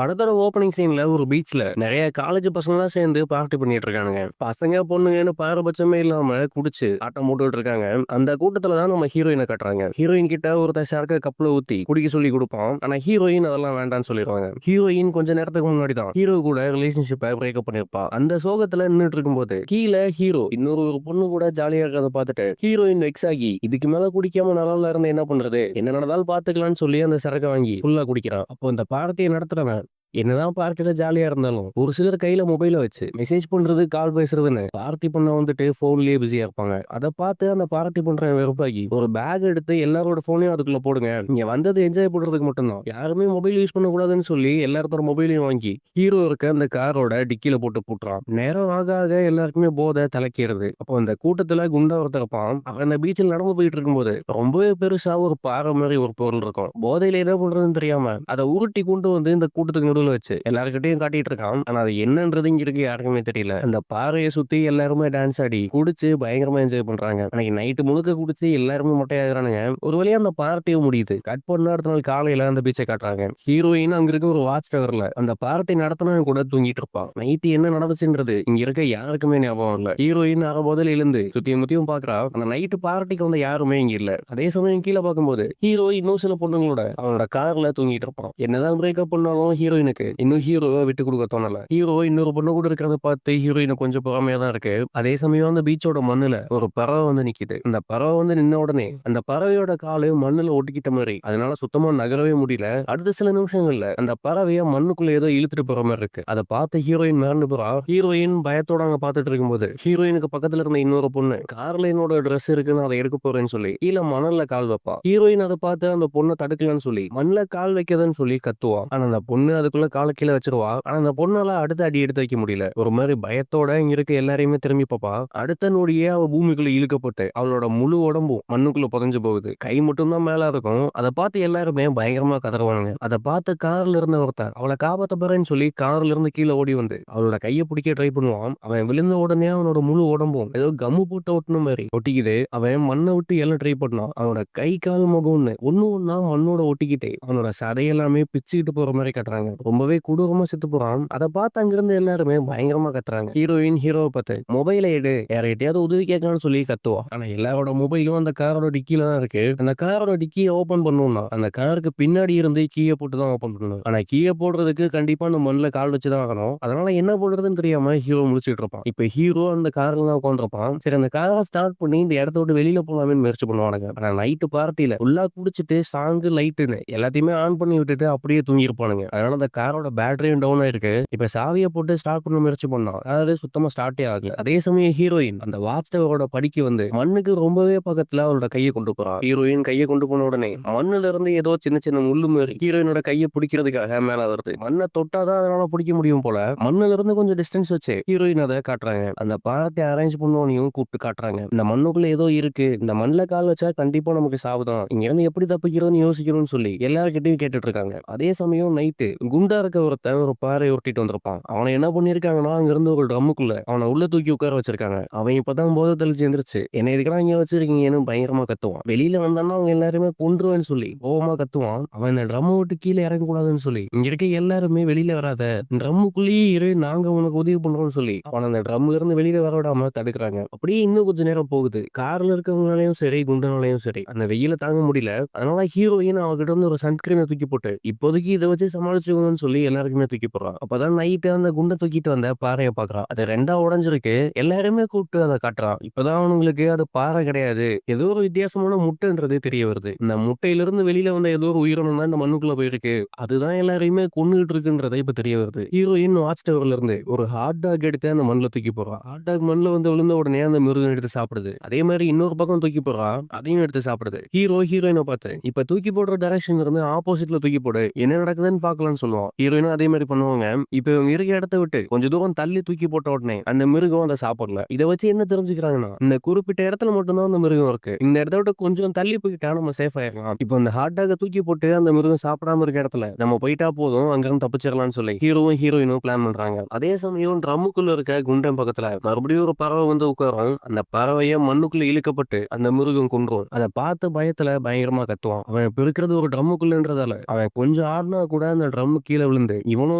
படத்தோட ஓப்பனிங் சீன்ல ஒரு பீச்ல நெறைய காலேஜ் பசங்கலாம் சேர்ந்து பார்ட்டி பண்ணிட்டு இருக்கானுங்க. பசங்க, பொண்ணுங்கன்னு பாரபட்சமே இல்லாம குடிச்சு ஆட்டம் போட்டுட்டு இருக்காங்க. அந்த கூட்டத்துல தான் நம்ம ஹீரோயின காட்டுறாங்க. ஹீரோயின் கிட்ட ஒருத்தன் சரக்க கப்ல ஊத்தி குடிக்க சொல்லி குடுப்பான். ஆனா ஹீரோயின் அதெல்லாம் வேண்டான்னு சொல்லிருவாங்க. ஹீரோயின் கொஞ்ச நேரத்துக்கு முன்னாடி தான் ஹீரோ கூட ரிலேஷன்ஷிப்ப பிரேக்கப் பண்ணிருப்பா. அந்த சோகத்துல நின்னுட்டு இருக்கும்போது கீழ ஹீரோ இன்னொரு ஒரு பொண்ணு கூட ஜாலியா இருக்கிறத பார்த்துட்டு ஹீரோயின் வெக்ஸ் ஆகி இதுக்கு மேல குடிக்காம நல்லா இருந்தா என்ன பண்றது? என்ன நடந்தாலும் பாத்துக்கலாம்னு சொல்லி அந்த சரக்க வாங்கி ஃபுல்லா குடிக்கிறான். அப்போ இந்த பார்ட்டிய நடத்துறவன் என்னதான் பார்ட்டில ஜாலியா இருந்தாலும், ஒரு சிலர் கையில மொபைல வச்சு மெசேஜ் பண்றது, கால் பேசுறதுன்னு பார்ட்டி பண்ண வந்துட்டு ஃபோன்லயே பிஸியா இருப்பாங்க. அத பார்த்து அந்த பார்ட்டி பண்றவன் வெறுப்பாகி, ஒரு பேக் எடுத்து எல்லாரோட ஃபோனையும் அதுக்குள்ள போடுங்க. நீங்க வந்தது என்ஜாய் பண்றதுக்கு மட்டும் தான். யாருமே மொபைல் யூஸ் பண்ணக்கூடாதுன்னு சொல்லி எல்லாத்தோட மொபைலையும் வாங்கி, ஹீரோ இருக்க அந்த காரோட டிக்கில போட்டு பூட்டுறான். நேரம் ஆக ஆக எல்லாருக்குமே போதை தலைக்கேறுது. அப்போ அந்த கூட்டத்துல குண்டா ஒருத்தன் இருப்பான். அவன் அந்த பீச்சில் நடந்து போயிட்டு இருக்கும்போது, ரொம்பவே பெருசா ஒரு பாறை மாரி ஒரு பொருள் இருக்கும். போதையில என்ன பண்றதுன்னு தெரியாம, அத உருட்டி கொண்டு வந்து இந்த கூட்டத்துக்கு நடுவுல வச்சு எல்லார்கிட்டயும் காட்டிட்டு இருக்கான். ஆனா அது என்னன்றது இங்க இருக்க யாருக்குமே தெரியல. அந்த பாறைய சுத்தி எல்லாருமே டான்ஸ் ஆடி குடிச்சு பயங்கரமா என்ஜாய் பண்றாங்க. அன்னைக்கு நைட்டு முழுக்க குடிச்சு எல்லாருமே மொட்டையாகுறானுங்க. ஒரு வழியா அந்த பார்ட்டியும் முடியுது. கட் பண்ண அடுத்த நாள் காலையில அந்த பீச்சை காட்டுறாங்க. ஹீரோயின் அங்க இருக்க ஒரு வாட்ச் டவர்ல அந்த பார்ட்டி நடத்தினவன் கூட தூங்கிட்டு இருப்பான். நைட்டு என்ன நடந்துச்சுன்றது இங்க இருக்க யாருக்குமே ஞாபகம் இல்ல. ஹீரோயின் போதில் எழுந்து சுத்தியும் முத்தியும் பாக்குறா. அந்த நைட்டு பார்ட்டிக்கு வந்து யாருமே இங்க இல்ல. அதே சமயம் கீழே பார்க்கும்போது ஹீரோ இன்னும் சில பொண்ணுங்களோட அவனோட கார்ல தூங்கிட்டு இருப்பான். என்னதான் பிரேக்கப் பண்ணாலும் ஹீரோயினுக்கு இன்னும் ஹீரோவை விட்டு கொடுக்க தோணல. ஹீரோ இன்னொரு பொண்ணு கூட இருக்கிறத பார்த்து ஹீரோயின் கொஞ்சம் பொறாமையா தான் இருக்கு. அதே சமயம் அந்த பீச்சோட மண்ணுல ஒரு பறவை வந்து நிக்குது. அந்த பறவை வந்து நின்ன உடனே அந்த பறவையோட காலு மண்ணுல ஒட்டிக்கிட்ட மாதிரி, அதனால சுத்தமா நகரவே முடியல. அடுத்த சில நிமிஷங்கள்ல அந்த பறவைய மண்ணுக்குள்ள ஏதோ இழுத்துட்டு போற மாதிரி இருக்கு. அதை பார்த்து ஹீரோயின் மிரண்டு போறா. ஹீரோயின் பயத்தோட அங்க பார்த்துட்டு இருக்கும்போது ஹீரோயினுக்கு பக்கத்துல இருந்த இன்னொரு பொண்ணு கார்ல என்னோட ட்ரெஸ் இருக்குன்னு அதை எடுக்க போறேன்னு சொல்லி கீழே மணல்ல கால் வைப்பா. ஹீரோயின் அதை பார்த்து அந்த பொண்ணை தடுக்கலன்னு சொல்லி மண்ணுல கால் வைக்கதுன்னு சொல்லி கத்துவா. ஆனா அந்த பொண்ணு அதுக்குள்ள கால கீழ வச்சிருவா. ஆனா அந்த பொண்ணால அடுத்த அடி எடுத்து வைக்க முடியல. ஒரு மாதிரி பயத்தோட இங்க இருக்க எல்லாரையுமே திரும்பி பாப்பா. அடுத்த நொடியே அவ பூமிக்குள்ள இழுக்கப்பட்டு அவளோட முழு உடம்பும் மண்ணுக்குள்ள புதைஞ்சு போகுது. கை மட்டும் தான் மேல இருக்கும். அதை பார்த்து எல்லாருமே பயங்கரமா கதறுவானுங்க. அதை பார்த்து கார்ல இருந்த ஒருத்தன் அவளை காப்பாத்த போறேன்னு சொல்லி கார்ல இருந்து கீழே ஓடி வந்து அவளோட கையை பிடிக்க ட்ரை பண்ணுவான். அவன் விழுந்த உடனே அவனோட முழு உடம்பும் ஏதோ கம்மு போட்டு ஒட்டின மாதிரி ஒட்டிக்குது. அவன் மண்ணை விட்டு எல்லாம் ட்ரை பண்ணான். அவனோட கை கால் முகம்னு ஒண்ணு ஒண்ணா மண்ணோட ஒட்டிக்கிட்டே அவனோட சதையெல்லாமே பிச்சுக்கிட்டு போற மாதிரி கட்டுறாங்க. ரொம்பவே கொடூரமா செத்து போறான். அதை பார்த்து அங்கிருந்து எல்லாருமே பயங்கரமா கத்துறாங்க. ஹீரோயின் ஹீரோவை பார்த்து மொபைலை எடு, யார்கிட்டயாவது உதவி கேட்கலாம்னு சொல்லி கத்துவா. ஆனா எல்லாரோட மொபைலும் அந்த காரோட டிக்கில தான் இருக்கு. அந்த காரோட டிக்கியை ஓபன் பண்ணணும்னா அந்த காருக்கு பின்னாடி இருந்து கீயை போட்டு தான் ஓபன் பண்ணணும். ஆனா கீயை போடுறதுக்கு கண்டிப்பா அந்த மண்ணில் கால் வச்சுதான் ஆகணும். அதனால என்ன பண்றதுன்னு தெரியாம ஹீரோ முடிச்சுட்டு இருப்பான். இப்ப ஹீரோ அந்த கார்ல தான் உட்காந்துருப்பான். சரி, அந்த காரை ஸ்டார்ட் பண்ணி இந்த இடத்த விட்டு வெளியில போலாமே முயற்சி பண்ணுவானுங்க. ஆனா நைட்டு பார்ட்டியில ஃபுல்லா குடிச்சிட்டு சாங்கு லைட்டுன்னு எல்லாத்தையுமே ஆன் பண்ணி விட்டுட்டு அப்படியே தூங்கி இருப்பானுங்க. அதனால அந்த காரோட பேட்டரியும் டவுன் ஆயிருக்கு. இப்ப சாவியை போட்டு ஸ்டார்ட் பண்ண முயற்சி பண்ணா, அதாவது சுத்தமா ஸ்டார்ட்டே ஆகல. அதே சமயம் ஹீரோயின் அந்த வாட்ச் டவரோட படிக்கு வந்து மண்ணுக்கு ரொம்பவே பக்கத்துல அவளோட கையை கொண்டு போறா. ஹீரோயின் கையை கொண்டு போன உடனே மண்ணுல இருந்து ஏதோ சின்ன சின்ன முள்ளு மாதிரி ஹீரோயினோட கையை பிடிக்கிறதுக்காக மேல வருது. மண்ணை தொட்டாதான் அதனால பிடிக்க முடியும் போல. மண்ணுல இருந்து கொஞ்சம் டிஸ்டன்ஸ் வச்சு ஹீரோயின் அதை காட்டுறாங்க. அந்த பாலத்தை அரேஞ்ச் பண்ணவனையும் கூப்பிட்டு காட்டுறாங்க. இந்த மண்ணுக்குள்ள ஏதோ இருக்கு, இந்த மண்ணுல கால் வச்சா கண்டிப்பா நமக்கு சாவுதான், இங்க இருந்து எப்படி தப்பிக்கிறோம்னு யோசிக்கணும்னு சொல்லி எல்லார்கிட்டையும் கேட்டுட்டு இருக்காங்க. அதே சமயம் நைட்டு குண்டா இருக்க ஒருத்தன் ஒரு பாறை ஒட்டிட்டு வந்திருப்பான். அவனை என்ன பண்ணிருக்காங்கன்னா அங்க இருந்து ஒரு ட்ரம்முக்குள்ள அவனை உள்ள தூக்கி உட்கார வச்சிருக்காங்க. அவன் இப்பதான் போதை தெளிச்சு எந்திரிச்சு என்ன இதுக்கெல்லாம் இங்க வச்சிருக்கீங்கன்னு பயங்கரமா கத்துவான். வெளியில வந்தான்னா அவங்க எல்லாருமே கொன்றுவேன்னு சொல்லி கோவமா கத்துவான். அவன் இந்த ட்ரம் விட்டு கீழே இறங்க கூடாதுன்னு சொல்லி இங்க இருக்க எல்லாருமே வெளியில வராத, ட்ரம்முக்குள்ளேயே இரு, நாங்க உனக்கு உதவி பண்றோம்னு சொல்லி அவன் அந்த ட்ரம்ல இருந்து வெளியில வர விடாம தடுக்கிறாங்க. அப்படியே இன்னும் கொஞ்ச நேரம் போகுது. கார்ல இருக்கவங்களாலையும் சரி குண்டனாலையும் சரி அந்த வெயில தாங்க முடியல. அதனால ஹீரோயின் அவகிட்ட இருந்து ஒரு சன்ஸ்கிரீனை தூக்கி போட்டு இப்போதைக்கு இதை வச்சு சமாளிச்சுக்கோங்கன்னு சொல்லி எல்லாருக்குமே தூக்கி போடுறான். அப்பதான் நைட்டு அந்த குண்டை தூக்கிட்டு வந்த பாறையை பாக்குறான். அது ரெண்டா உடைஞ்சிருக்கு. எல்லாருமே கூப்பிட்டு அதை காட்டுறான். இப்பதான் அவனுங்களுக்கு அது பாறை கிடையாது, ஏதோ ஒரு வித்தியாசமான முட்டைன்றது தெரிய வருது. இந்த முட்டையிலிருந்து வெளியில வந்த ஏதோ ஒரு உயிரினம் தான் இந்த மண்ணுக்குள்ள போயிருக்கு. அதுதான் எல்லாரையுமே கொன்னுட்டு இருக்குன்றதை இப்ப தெரிய வருது. ஹீரோயின் வாட்ச் டவர்ல இருந்து ஒரு ஹாட் டாக் எடுத்து அந்த மண்ணில் தூக்கி போறான். ஹாட் டாக் மண்ணில் வந்து விழுந்த உடனே அந்த மிருகம் எடுத்து சாப்பிடுது. அதே மாதிரி இன்னொரு பக்கம் தூக்கி போறான், அதையும் எடுத்து சாப்பிடுது. ஹீரோ ஹீரோயினை பார்த்து இப்ப தூக்கி போடுற டைரக்ஷன் இருந்து ஆப்போசிட்ல தூக்கி போடு, என்ன நடக்குதுன்னு பாக்கலாம்னு சொல்லுவான். ஹீரோயினும் அதே மாதிரி பண்ணுவாங்க. இப்ப இவங்க இருக்க இடத்த விட்டு கொஞ்சம் தூரம் தள்ளி தூக்கி போட்ட உடனே அந்த மிருகம் அதை சாப்பிடல. இதை வச்சு என்ன தெரிஞ்சுக்கிறாங்கன்னா இந்த குறிப்பிட்ட இடத்துல மட்டும்தான் அந்த மிருகம் இருக்கு, இந்த இடத்த விட்டு கொஞ்சம் தள்ளி போயிட்டா நம்ம சேஃப் ஆயிடலாம். இப்போ இந்த ஹாட் டாக தூக்கி போட்டு அந்த மிருகம் சாப்பிடாம இருக்க இடத்துல நம்ம போயிட்டா போதும், அங்கிருந்து தப்பிச்சிடலாம்னு சொல்லி ஹீரோவும் ஹீரோயினும் பிளான் பண்றாங்க. அதே சமயம் ட்ரம்முக்குள்ள இருக்க குண்டன் பக்கத்துல மறுபடியும் ஒரு பறவை வந்து உட்காரும். அந்த பறவைய மண்ணுக்குள்ள இழுக்கப்பட்டு அந்த மிருகம் கொன்றும். அதை பார்த்து பயத்துல பயங்கரமா கத்துவான். அவன் இப்ப இருக்கிறது ஒரு ட்ரம்முக்குள்ளன்றதால அவன் கொஞ்சம் ஆடினா கூட அந்த ட்ரம் கீழே விழுந்து இவனும்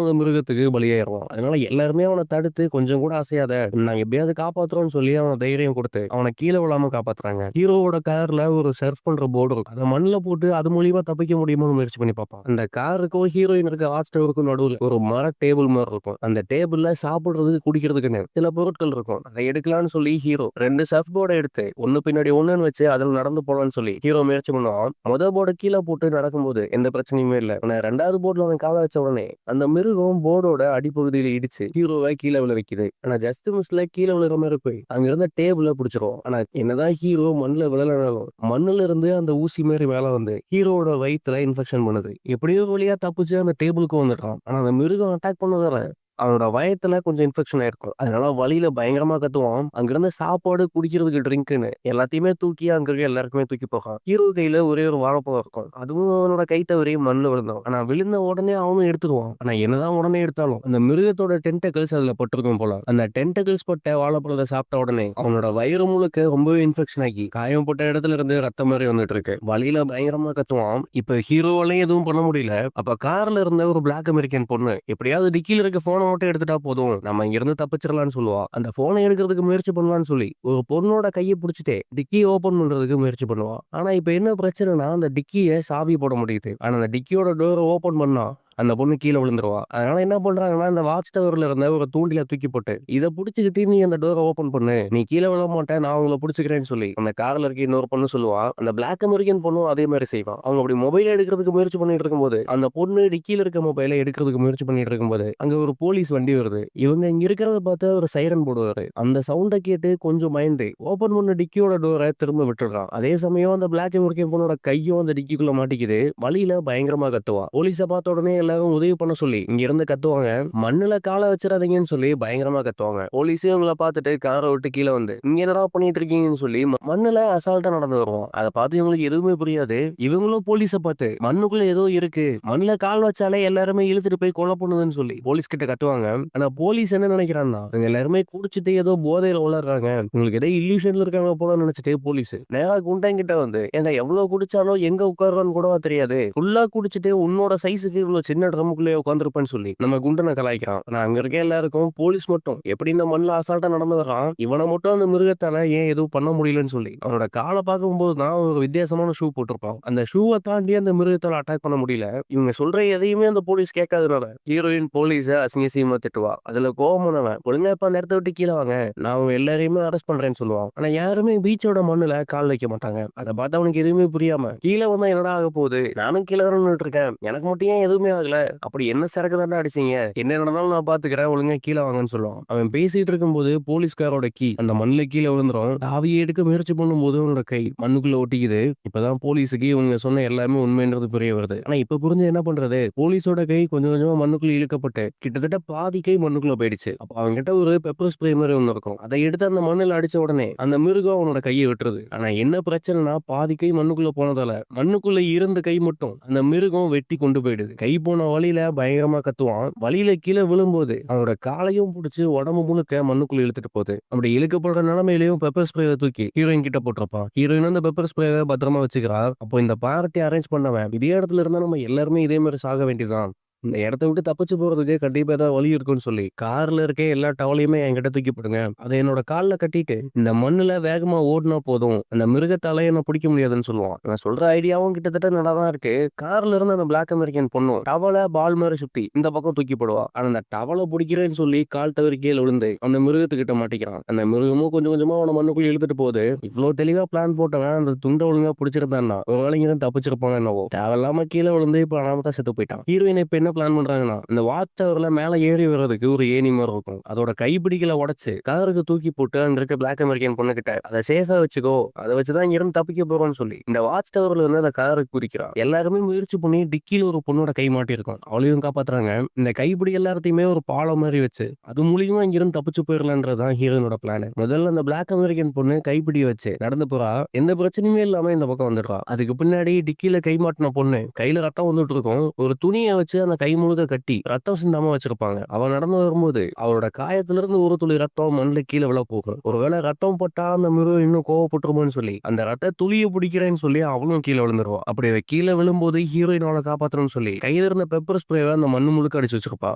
அந்த மிருகத்துக்கு பலியாயிருவான். அதனால எல்லாருமே அவனை தடுத்து கொஞ்சம் கூட அசையாத, நாங்க எப்படியாவது காப்பாத்துறோம்னு சொல்லி அவன தைரியம் கொடுத்து அவனை கீழே விழாம காப்பாத்துறாங்க. ஹீரோவோட கார்ல ஒரு சர்ஃப் பண்ற போர்டு இருக்கும். அதை மண்ணில போட்டு அது மூலியமா தப்பிக்க முடியுமான்னு முயற்சி பண்ணி பார்ப்பான். அந்த காருக்கும் ஹீரோயின் இருக்க வாட்ச் டவருக்கும் நடுவுல ஒரு மர டேபிள் மாதிரி இருக்கும். அந்த டேபிள்ல சாப்பிடுறதுக்கு குடிக்கிறதுக்குன்னு சில பொருட்கள் இருக்கும். அதை எடுக்கலாம்னு சொல்லி ஹீரோ 2 சர்ஃப் போர்டை எடுத்து ஒன்னு பின்னாடி ஒண்ணுன்னு வச்சு அதில் நடந்து போலான்னு சொல்லி ஹீரோ முயற்சி பண்ணுவான். முதல் போர்டை கீழே போட்டு நடக்கும்போது எந்த பிரச்சனையுமே இல்லை. ஆனா 2வது போர்டுல அவன் காலை வச்ச உடனே அந்த மிருகம் போர்டோட அடிப்பகுதியில இடிச்சு ஹீரோவை கீழே விழ வைக்குது. ஆனா ஜஸ்ட் மிஸ்ல கீழே விழுற மாதிரி போய் அங்க இருந்த டேபிள பிடிச்சிரும். ஆனா என்னதான் ஹீரோ மண்ணுல விழலனாலும் மண்ணுல இருந்து அந்த ஊசி மாதிரி மேல வந்து ஹீரோவோட வயிற்றுல இன்ஃபெக்ஷன் பண்ணுது. எப்படியோ வழியா தப்பிச்சு அந்த டேபிளுக்கு வந்துட்டான். ஆனா அந்த மிருகம் அட்டாக் பண்ணதால அவனோட வயத்துல கொஞ்சம் இன்ஃபெக்ஷன் ஆயிருக்கும். அதனால வழியில பயங்கரமா கத்துவான். அங்கிருந்த சாப்பாடு, குடிக்கிறதுக்கு ட்ரிங்க்னு எல்லாத்தையுமே தூக்கி அங்க இருக்க எல்லாருக்குமே தூக்கி போகான். ஹீரோ கையில ஒரே ஒரு வாழைப்பழம் இருக்கும். அதுவும் அவனோட கை தவறி மண்ணுல விழுந்தான். ஆனா விழுந்த உடனே அவனும் எடுத்துருவான். ஆனா என்னதான் உடனே எடுத்தாலும் அந்த மிருகத்தோட டென்டக்கிள்ஸ் அதுல பட்டிருக்கும் போல. அந்த டென்டக்கிள்ஸ் பட்ட வாழைப்பழத்தை சாப்பிட்ட உடனே அவனோட வயிறு முழுக்க ரொம்பவே இன்ஃபெக்ஷன் ஆகி காயப்பட்ட இடத்துல இருந்து ரத்தம் மாதிரி வந்துட்டு இருக்கு. வழியில பயங்கரமா கத்துவான். இப்ப ஹீரோவாலையும் எதுவும் பண்ண முடியல. அப்ப கார்ல இருந்த ஒரு பிளாக் அமெரிக்கன் பொண்ணு எப்படியாவது டிக்கில இருக்க போனை மட்டும் எடுத்துட்டா போதும், நம்ம இங்க இருந்து தப்பிச்சிடலாம்னு சொல்லுவா. அந்த போனை எடுக்கிறதுக்கு முயற்சி பண்ணலாம்னு சொல்லி ஒரு பொண்ணோட கையை பிடிச்சிட்டே டிக்கி ஓபன் பண்றதுக்கு முயற்சி பண்ணுவா. ஆனா இப்ப என்ன பிரச்சனைனா அந்த டிக்கிய சாவி போட முடியுது. ஆனா அந்த டிக்கியோட டோரை ஓபன் பண்ணா அந்த பொண்ணு கீழே விழுந்துருவா. அதனால என்ன பண்றாங்கன்னா இந்த வாட்ச் டவர்ல இருந்த ஒரு தூண்டில தூக்கி போட்டு இதை புடிச்சுக்கிட்டு நீ அந்த டோரை ஓபன் பண்ணு, நீ கீழே விழ மாட்டேன், நான் உங்களை புடிச்சுக்கிறேன்னு சொல்லி அந்த கார்ல இருக்க இன்னொரு பொண்ணு சொல்லுவா. அந்த பிளாக் அமெரிக்கன் பொண்ணும் அதே மாதிரி செய்வான். அவங்க அப்படி மொபைல் எடுக்கிறதுக்கு முயற்சி பண்ணிட்டு இருக்கும்போது அந்த பொண்ணு டிக்கில இருக்க மொபைலை எடுக்கிறதுக்கு முயற்சி பண்ணிட்டு இருக்கும்போது அங்க ஒரு போலீஸ் வண்டி வருது. இவங்க இங்க இருக்கிறத பார்த்து ஒரு சைரன் போடுவாரு. அந்த சவுண்டை கேட்டு கொஞ்சம் பயந்து ஓபன் பண்ண டிக்கியோட டோரை திரும்ப விட்டுறான். அதே சமயம் அந்த பிளாக் அமெரிக்கன் பொண்ணோட கையும் அந்த டிக்கிக்குள்ள மாட்டிக்குது. வழியில பயங்கரமா கத்துவா. போலீஸை பார்த்த உடனே எல்லாரும் உதவி பண்ண சொல்லி இங்க இருந்து கத்துவாங்க. மண்ணுல காலை வச்சிடாதீங்கன்னு சொல்லி பயங்கரமா கத்துவாங்க. போலீஸே இவங்களை பார்த்துட்டு காரை விட்டு கீழே வந்து இங்க என்னடா பண்ணிட்டு இருக்கீங்கன்னு சொல்லி மண்ணுல அசால்ட்டா நடந்து வருவோம். அதை பார்த்து இவங்களுக்கு எதுவுமே புரியாது. இவங்களும் போலீஸை பார்த்து மண்ணுக்குள்ள ஏதோ இருக்கு, மண்ணுல கால் வச்சாலே எல்லாருமே இழுத்துட்டு போய் கொலை பண்ணுதுன்னு சொல்லி போலீஸ் கிட்ட கத்துவாங்க. ஆனா போலீஸ் என்ன நினைக்கிறான்னா இவங்க எல்லாருமே குடிச்சிட்டு ஏதோ போதையில உளறாங்க, உங்களுக்கு ஏதோ இல்லூஷன்ல இருக்காங்க போல நினைச்சிட்டு போலீஸ் நேரா குண்டங்கிட்ட வந்து ஏன்னா எவ்வளவு குடிச்சாலும் எங்க உட்கார்றான்னு கூட தெரியாது, ஃபுல்லா குடிச்சிட்டு உன்னோட சைஸுக்கு இவ்வளவு சின்ன ட்ரமுக்குள்ளே உட்காந்துருப்பேன்னு சொல்லி நம்ம குண்டனை கலாய்க்கிறான். ஆனா அங்க இருக்க எல்லாருக்கும் போலீஸ் மட்டும் எப்படி இந்த மண்ணில் அசால்ட்டா நடந்து வர்றான், இவனை மட்டும் அந்த மிருகத்தால ஏன் எதுவும் பண்ண முடியலன்னு சொல்லி அவனோட காலை பார்க்கும்போது தான் ஒரு வித்தியாசமான ஷூ போட்டிருப்பான். அந்த ஷூவை தாண்டி அந்த மிருகத்தால அட்டாக் பண்ண முடியல. இவங்க சொல்ற எதையுமே அந்த போலீஸ் கேட்காதனால ஹீரோயின் போலீஸ அசிங்கமா திட்டுவா. அதுல கோவமானவன் ஒழுங்கா இப்ப நேரத்தை விட்டு கீழே வாங்க, நான் அவங்க எல்லாரையுமே அரெஸ்ட் பண்றேன்னு சொல்லுவான். ஆனா யாருமே பீச்சோட மண்ணுல கால் வைக்க மாட்டாங்க. அதை பார்த்து அவனுக்கு எதுவுமே புரியாம கீழே வந்தா என்னடா ஆக போகுது, நானும் கீழே வரணும்னு இருக்கேன், எனக்கு மட்டும் ஏன் எதுவுமே ஆகல, அப்படி என்ன சரக்கு தாண்டா அடிச்சீங்க, என்ன நடந்தாலும் நான் பாத்துக்கிறேன், ஒழுங்கா கீழே வாங்கன்னு சொல்லுவான். அவன் பேசிட்டு இருக்கும்போது போலீஸ்காரோட கீ அந்த மண்ணுல கீழே விழுந்துரும். தாவியை எடுக்க முயற்சி பண்ணும்போது அவனோட கை மண்ணுக்குள்ள ஒட்டிக்குது. இப்பதான் போலீஸுக்கு இவங்க சொன்ன எல்லாமே உண்மைன்றது புரிய வருது. ஆனா இப்ப புரிஞ்சு என்ன பண்றது, போலீஸோட கை கொஞ்சம் கொஞ்சமா மண்ணுக்குள்ள இழுக்கப்பட்டு கிட்டத்தட்ட பாதி கை மண்ணுக்குள்ள போயிடுச்சு. அப்ப அவங்க கிட்ட ஒரு பெப்பர் ஸ்ப்ரே மாதிரி ஒண்ணு இருக்கும். அதை எடுத்து அந்த மண்ணுல அடிச்ச உடனே அந்த மிருகம் அவனோட கையை விட்டுருது. ஆனா என்ன பிரச்சனைனா பாதி கை மண்ணுக்குள்ள போனதால மண்ணுக்குள்ள இருந்த கை மட்டும் அந்த மிருகம் வெட்டி கொண்டு போயிடுது. கை போன வழியில பயங்கரமா கத்துவான். வழியில கீழே விழும்போது அவனோட காலையும் பிடிச்சி உடம்பு முழுக்க மண்ணுக்குள்ள இழுத்துட்டு போகுது. அப்படி இழுக்கப்படுற நிலைமையிலையும் பெப்பர் ஸ்ப்ரேவை தூக்கி ஹீரோயின் கிட்ட போட்டிருப்பான். ஹீரோயின் அந்த பெப்பர் ஸ்ப்ரேவை பத்திரமா வச்சுக்கிறா. அப்போ இந்த பார்ட்டி அரேஞ்ச் பண்ணவன் இதே இடத்துல இருந்தா நம்ம எல்லாருமே இதே மாதிரி சாக வேண்டியதுதான், இந்த இடத்த விட்டு தப்பிச்சு போறதுக்கு கண்டிப்பா ஏதாவது வழி இருக்குன்னு சொல்லி கார்ல இருக்க எல்லா டவலையுமே என்கிட்ட தூக்கி போடுங்க, அதை என்னோட கால்ல கட்டிட்டு இந்த மண்ணுல வேகமா ஓடினா போதும், அந்த மிருகத்தால என்ன பிடிக்க முடியாதுன்னு சொல்லுவான். நான் சொல்ற ஐடியாவும் கிட்டத்தட்ட நல்லா தான் இருக்கு. கார்ல இருந்து அந்த பிளாக் அமெரிக்கன் பொண்ணும் டவலை பால் மாதிரி சுத்தி இந்த பக்கம் தூக்கி போடுவா. ஆனா அந்த டவலை பிடிக்கிறேன்னு சொல்லி கால் தவறி கீழே விழுந்து அந்த மிருகத்துக்கிட்ட மாட்டிக்கிறான். அந்த மிருகமும் கொஞ்சம் கொஞ்சமா அவன மண்ணுக்குள்ள இழுத்துட்டு போகுது. இவ்வளவு தெளிவா பிளான் போட்டவன் அந்த துண்டை ஒழுங்கா பிடிச்சிருந்தான்னா ஒரு வேலைங்க தப்பிச்சிருப்பாங்க என்னவோ, தேவையில்லாம கீழே விழுந்து இப்ப அனாமத்தா செத்து போயிட்டான். ஹீரோயின் இப்ப என்ன பிளான் பண்றாங்கன்னா இந்த வாட்ச் டவர்ல மேல ஏறி வர்றதுக்கு ஒரு ஏணி மாதிரி இருக்கும். அதோட கைப்பிடிகளை உடைச்சு காருக்கு தூக்கி போட்டு அங்க இருக்க பிளாக் அமெரிக்கன் பொண்ணு கிட்ட அதை சேஃபா வச்சுக்கோ, அதை வச்சுதான் இங்க இருந்து தப்பிக்க போறோம்னு சொல்லி இந்த வாட்ச் டவர்ல இருந்து அந்த காருக்கு குறிக்கிறான். எல்லாருமே முயற்சி பண்ணி டிக்கில ஒரு பொண்ணோட கை மாட்டி இருக்கும், அவளையும் காப்பாத்துறாங்க. இந்த கைப்பிடி எல்லாத்தையுமே ஒரு பாலம் மாதிரி வச்சு அது மூலியமா இங்க இருந்து தப்பிச்சு போயிடலான்றதுதான் ஹீரோனோட பிளான். முதல்ல அந்த பிளாக் அமெரிக்கன் பொண்ணு கைப்பிடி வச்சு நடந்து போறா. எந்த பிரச்சனையுமே இல்லாம இந்த பக்கம் வந்துடுறா. அதுக்கு பின்னாடி டிக்கில கை மாட்டின பொண்ணு கையில ரத்தம் வந்துட்டு இருக்கும். ஒரு துணியை வச்சு அந்த கை முழுக்க கட்டி ரத்தம் சிந்தாம வச்சிருப்பாங்க. அவ நடந்து வரும்போது அவரோட காயத்துல இருந்து ஒரு துளி ரத்தம் மண்ணுல கீழே விழ போகும். ஒருவேளை ரத்தம் பட்டா அந்த மிருகம் இன்னும் கோவப்பட்டுருமோன்னு சொல்லி அந்த ரத்த துளியை பிடிக்கிறேன்னு சொல்லி அவளும் கீழே விழுந்துருவா. அப்படி அவ கீழே விழும்போது ஹீரோயின் அவளை காப்பாத்தணும்னு சொல்லி கையில இருந்த பெப்பர் ஸ்ப்ரேவை அந்த மண்ணு முழுக்க அடிச்சு வச்சிருப்பா.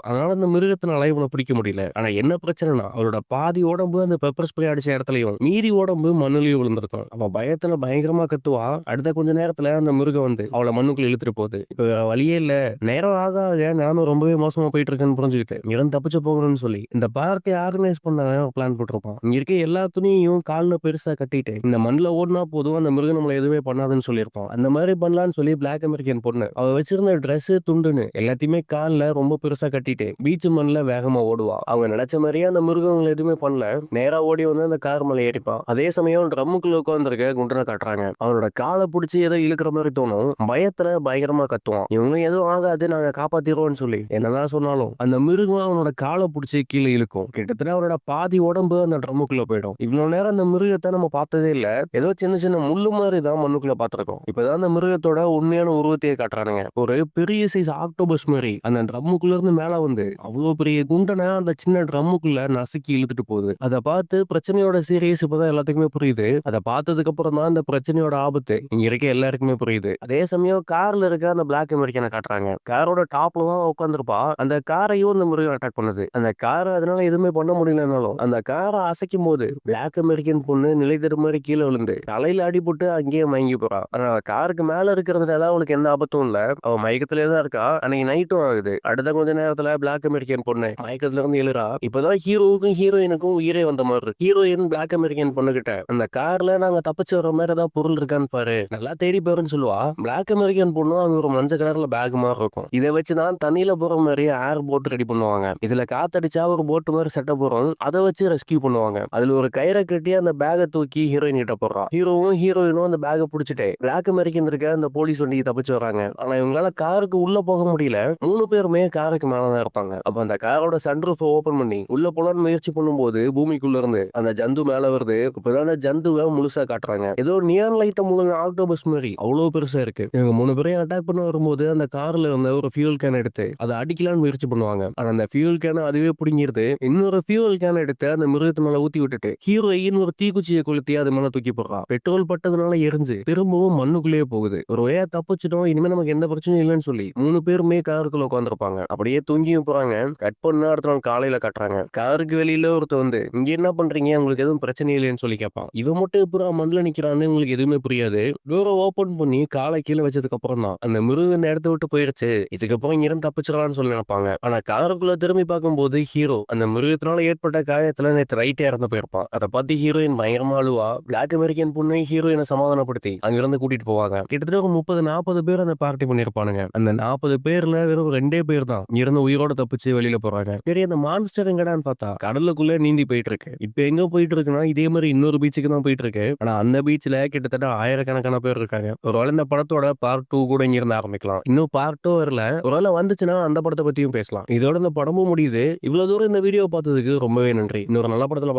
அதனால அந்த மிருகத்தினால இவனை பிடிக்க முடியல. ஆனா என்ன பிரச்சனைனா அவரோட பாதி உடம்பு அந்த பெப்பர் ஸ்ப்ரே அடிச்ச இடத்துலயும் மீறி உடம்பு மண்ணுலயும் விழுந்திருக்கும். அவ பயத்துல பயங்கரமா கத்துவா. அடுத்த கொஞ்ச நேரத்துல அந்த மிருகம் வந்து அவளை மண்ணுக்குள்ள இழுத்துட்டு போகுது. இப்ப வேற வழியே இல்ல. நேரம் ஆக ஆக நானும் ரொம்பவே மோசமா போயிட்டு இருக்கேன்னு புரிஞ்சுக்கிட்டு இங்கிருந்து தப்பிச்சு போகணும்னு சொல்லி இந்த பார்க்கை ஆர்கனைஸ் பண்ண பிளான் போட்டிருப்பான். இங்க இருக்க எல்லா துணியையும் கால்ல பெருசா கட்டிட்டு இந்த மண்ணுல ஓடினா போதும் அந்த மிருகம் நம்மள எதுவுமே பண்ணாதுன்னு சொல்லியிருப்பான். அந்த மாதிரி பண்ணலான்னு சொல்லி பிளாக் அமெரிக்கன் பொண்ணு அவ வச்சிருந்த ட்ரெஸ் துண்டுன்னு எல்லாத்தையுமே கால்ல ரொம்ப பெருசா கட்டிட்டு பீச் மண்ணுல வேகமா ஓடுவா. அவங்க நினைச்ச மாதிரியே அந்த மிருகங்களை எதுவுமே பண்ணல. நேரா ஓடி வந்து அந்த கார் மேல ஏறிப்பான். அதே சமயம் ட்ரம்முக்குள்ள உட்காந்துருக்க குண்டனை காட்டுறாங்க. அவனோட காலை பிடிச்சி ஏதோ இழுக்கிற மாதிரி தோணும். பயத்துல பயங்கரமா கத்துவான். இவங்க எதுவும் ஆகாது நாங்க காப்பாத்திடுவோம்னு சொல்லி என்னதான் சொன்னாலும் அந்த மிருகம் அவனோட காலை பிடிச்சி கீழே இழுக்கும். கிட்டத்தட்ட அவரோட பாதி உடம்பு அந்த ட்ரம்முக்குள்ள போயிடும். இவ்வளவு நேரம் அந்த மிருகத்தை நம்ம பார்த்ததே இல்ல. ஏதோ சின்ன சின்ன முள்ளு மாதிரி தான் மண்ணுக்குள்ள பாத்திருக்கோம். இப்பதான் அந்த மிருகத்தோட உண்மையான உருவத்தையே காட்டுறானுங்க. ஒரு பெரிய சைஸ் ஆக்டோபஸ் மாதிரி அந்த ட்ரம்முக்குள்ள இருந்து மேல வந்து அவ்வளவு பெரிய குண்டனை அந்த சின்ன ட்ரம்முக்குள்ள நசுக்கி இழுத்துட்டு போகுது. அதை பார்த்து பிரச்சனையோட சீரியஸ் இப்பதான் எல்லாத்துக்குமே புரியுது. அதை பார்த்ததுக்கு அப்புறம் தான் அந்த பிரச்சனையோட ஆபத்து இங்க இருக்க எல்லாருக்குமே புரியுது. அதே சமயம் கார்ல இருக்க அந்த பிளாக் அமெரிக்கனை காட்டுறாங்க. காரோட டாப்ல தான் உட்காந்துருப்பா. அந்த காரையும் அந்த முருகன் அட்டாக் பண்ணுது. அந்த காரை அதனால எதுவுமே பண்ண முடியலனாலும் அந்த காரை அசைக்கும் போது பிளாக் அமெரிக்கன் பொண்ணு நிலை மாதிரி கீழே விழுந்து தலையில அடிபட்டு அங்கேயே மயங்கி போறா. ஆனா காருக்கு மேல இருக்கிறதுனால அவளுக்கு எந்த ஆபத்தும் இல்ல. அவ மயக்கத்திலே தான் இருக்கா. அன்னைக்கு நைட்டும் ஆகுது. அடுத்த கொஞ்ச நேரத்துல பிளாக் அமெரிக்கன் பொண்ணு மயக்கத்துல இருந்து எழுறா. இப்பதான் ஹீரோவுக்கும் ஹீரோயினுக்கும் உயிரே வந்த மாதிரி இருக்கு. ஹீரோயின் பிளாக் அமெரிக்கன் பொண்ணுகிட்ட அந்த கார்ல நாங்க தப்பிச்சு வர மாதிரி ஏதாவது பொருள் இருக்கான்னு பாரு, நல்லா தேடி பாருன்னு சொல்லுவா. பிளாக் அமெரிக்கன் பொண்ணும் அங்க ஒரு மஞ்சள் கலர்ல பேக் மாதிரி இருக்கும். இதை வச்சுதான் தண்ணியில போற மாதிரி ஏர் போட் ரெடி பண்ணுவாங்க. இதுல காத்தடிச்சா ஒரு போட் மாதிரி செட்டப் போறோம். அதை வச்சு ரெஸ்கியூ பண்ணுவாங்க. அதுல ஒரு கயிறை கட்டி அந்த பேகை தூக்கி ஹீரோயின் கிட்ட போடுறா. ஹீரோவும் ஹீரோயினும் அந்த பேகை பிடிச்சிட்டு பிளாக் அமெரிக்கன் இருக்க அந்த போலீஸ் வண்டிக்கு தப்பிச்சு வராங்க. ஆனா இவங்களால காருக்கு உள்ள போக முடியல. 3 பேருமே காருக்கு மேலதான் இருப்பாங்க. அப்ப அந்த காரோட சன்ரூஃப் ஓபன் பண்ணி உள்ள போலான்னு முயற்சி பண்ணும்போது பூமிக்குள்ள இருந்து அந்த ஜந்து மேல வருது. இப்பதான் அந்த ஜந்துவை முழுசா காட்டுறாங்க. ஏதோ நியான் லைட்ட முழுங்க ஆக்டோபஸ் மாதிரி அவ்வளவு பெருசா இருக்கு. இவங்க 3 பேரையும் அட்டாக் பண்ண வரும்போது அந்த கார்ல இருந்த ஒரு ஃபியூல் கேன் எடுத்து அதை அடிக்கலான்னு முயற்சி பண்ணுவாங்க. ஆனா அந்த ஃபியூல் கேனை அதுவே பிடிங்கிருது. இன்னொரு ஃபியூல் கேன் எடுத்து அந்த மிருகத்து மேல ஊத்தி விட்டுட்டு ஹீரோயின் ஒரு தீக்குச்சியை கொளுத்தி அது மேல தூக்கி போடுறா. பெட்ரோல் பட்டதுனால எரிஞ்சு திரும்பவும் மண்ணுக்குள்ளேயே போகுது. ஒரு வழியா தப்பிச்சிட்டோம், இனிமே நமக்கு எந்த பிரச்சனையும் இல்லைன்னு சொல்லி 3 பேருமே காருக்குள்ள உட்காந்துருப்பாங்க. அப்படியே தூங்கியும் போறாங்க. கட் பண்ணா அடுத்த நாள் காலையில கட்டுறாங்க. காருக்கு வெளியில ஒருத்த வந்து இங்க என்ன பண்றீங்க, உங்களுக்கு எதுவும் பிரச்சனை இல்லைன்னு சொல்லி கேட்பான். இவன் மட்டும் இப்ப மண்ணுல நிக்கிறான்னு உங்களுக்கு எதுவுமே புரியாது. டோரை ஓபன் பண்ணி காலை கீழே வச்சதுக்கு அப்புறம் தான் அந்த மிருக இந்த இடத்த விட்டு போயிருச்சு, இதுக்கப்புறம் இங்க இருந்து தப்பிச்சிடலாம்னு சொல்லி நினைப்பாங்க. ஆனா காருக்குள்ள திரும்பி பார்க்கும்போது ஹீரோ அந்த மிருகத்தினால ஏற்பட்ட காயத்துல நேற்று ரைட்டே இறந்து போயிருப்பான். அதை பார்த்து ஹீரோயின் பயங்கரமா அழுவா. பிளாக் அமெரிக்கன் பொண்ணு ஹீரோயினை சமாதானப்படுத்தி அங்கிருந்து கூட்டிட்டு போவாங்க. கிட்டத்தட்ட ஒரு 30-40 பேர் அந்த பார்ட்டி பண்ணிருப்பானுங்க. அந்த 40 பேர்ல வெறும் 2 பேர் தான் இருந்து உயிரோட தப்பிச்சு வெளியில போறாங்க. சரி, அந்த மான்ஸ்டர் எங்கடான்னு பார்த்தா கடலுக்குள்ள நீந்தி போயிட்டு இருக்கு. இப்ப எங்க போயிட்டு இருக்குன்னா இதே மாதிரி இன்னொரு பீச்சுக்கு தான் போயிட்டு இருக்கு. ஆனா அந்த பீச்ல கிட்டத்தட்ட ஆயிரக்கணக்கான பேர் இருக்காங்க. ஒருவேளை இந்த படத்தோட பார்ட் 2 கூட இங்க இருந்து ஆரம்பிக்கலாம். இன்னும் பார்ட் 2 வரல. ஒருவேளை வந்துச்சுன்னா அந்த படத்தை பத்தியும் பேசலாம். இதோட இந்த படமும் முடியுது. இவ்வளவு தூரம் இந்த வீடியோ பார்த்ததுக்கு ரொம்பவே நன்றி. இன்னொரு நல்ல படத்துல